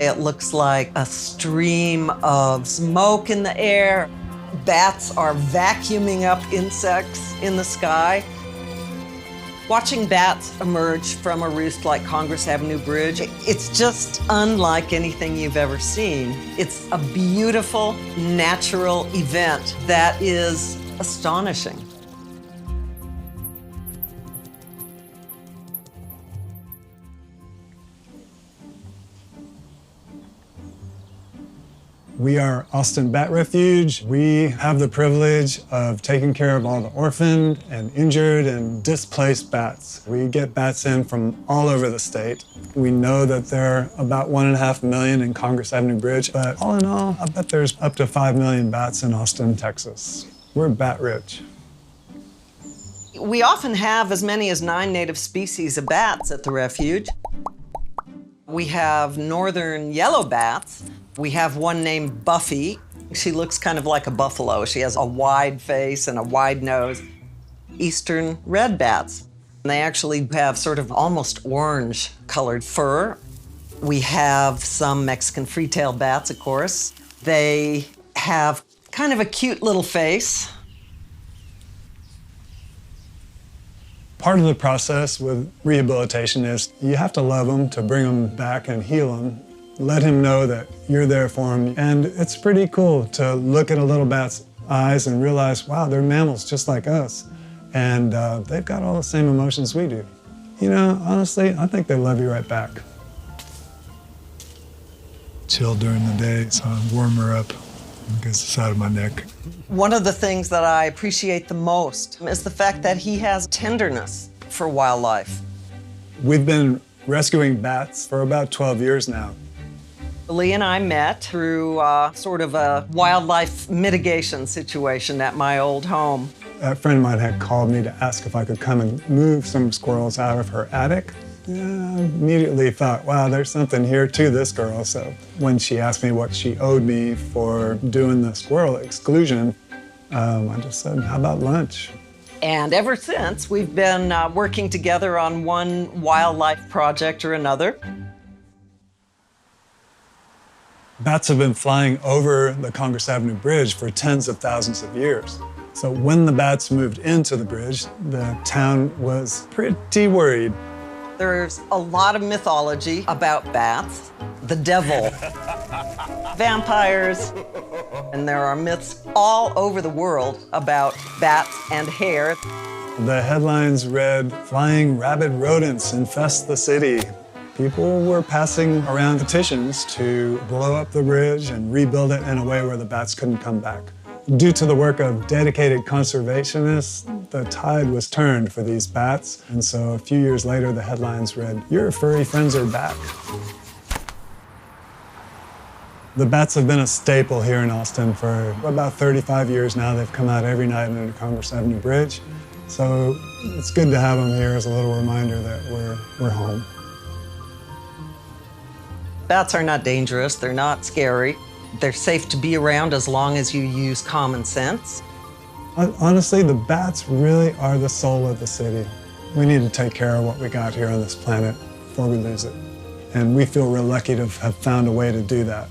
It looks like a stream of smoke in the air. Bats are vacuuming up insects in the sky. Watching bats emerge from a roost like Congress Avenue Bridge, it's just unlike anything you've ever seen. It's a beautiful, natural event that is astonishing. We are Austin Bat Refuge. We have the privilege of taking care of all the orphaned and injured and displaced bats. We get bats in from all over the state. We know that there are about 1.5 million in Congress Avenue Bridge, but all in all, I bet there's up to 5 million bats in Austin, Texas. We're bat rich. We often have as many as 9 native species of bats at the refuge. We have northern yellow bats. We have one named Buffy. She looks kind of like a buffalo. She has a wide face and a wide nose. Eastern red bats. They actually have sort of almost orange colored fur. We have some Mexican free-tailed bats, of course. They have kind of a cute little face. Part of the process with rehabilitation is you have to love them to bring them back and heal them. Let him know that you're there for him. And it's pretty cool to look at a little bat's eyes and realize, wow, they're mammals just like us. And they've got all the same emotions we do. You know, honestly, I think they love you right back. Chill during the day, so I warm her up against the side of my neck. One of the things that I appreciate the most is the fact that he has tenderness for wildlife. We've been rescuing bats for about 12 years now. Lee and I met through sort of a wildlife mitigation situation at my old home. A friend of mine had called me to ask if I could come and move some squirrels out of her attic. I immediately thought, wow, there's something here to this girl. So when she asked me what she owed me for doing the squirrel exclusion, I just said, how about lunch? And ever since, we've been working together on one wildlife project or another. Bats have been flying over the Congress Avenue Bridge for tens of thousands of years. So when the bats moved into the bridge, the town was pretty worried. There's a lot of mythology about bats, the devil, vampires, and there are myths all over the world about bats and hair. The headlines read, "Flying rabid rodents infest the city." People were passing around petitions to blow up the bridge and rebuild it in a way where the bats couldn't come back. Due to the work of dedicated conservationists, the tide was turned for these bats. And so a few years later, the headlines read, "Your furry friends are back." The bats have been a staple here in Austin for about 35 years now. They've come out every night into Congress Avenue Bridge. So it's good to have them here as a little reminder that we're home. Bats are not dangerous, they're not scary. They're safe to be around as long as you use common sense. Honestly, the bats really are the soul of the city. We need to take care of what we got here on this planet before we lose it. And we feel real lucky to have found a way to do that.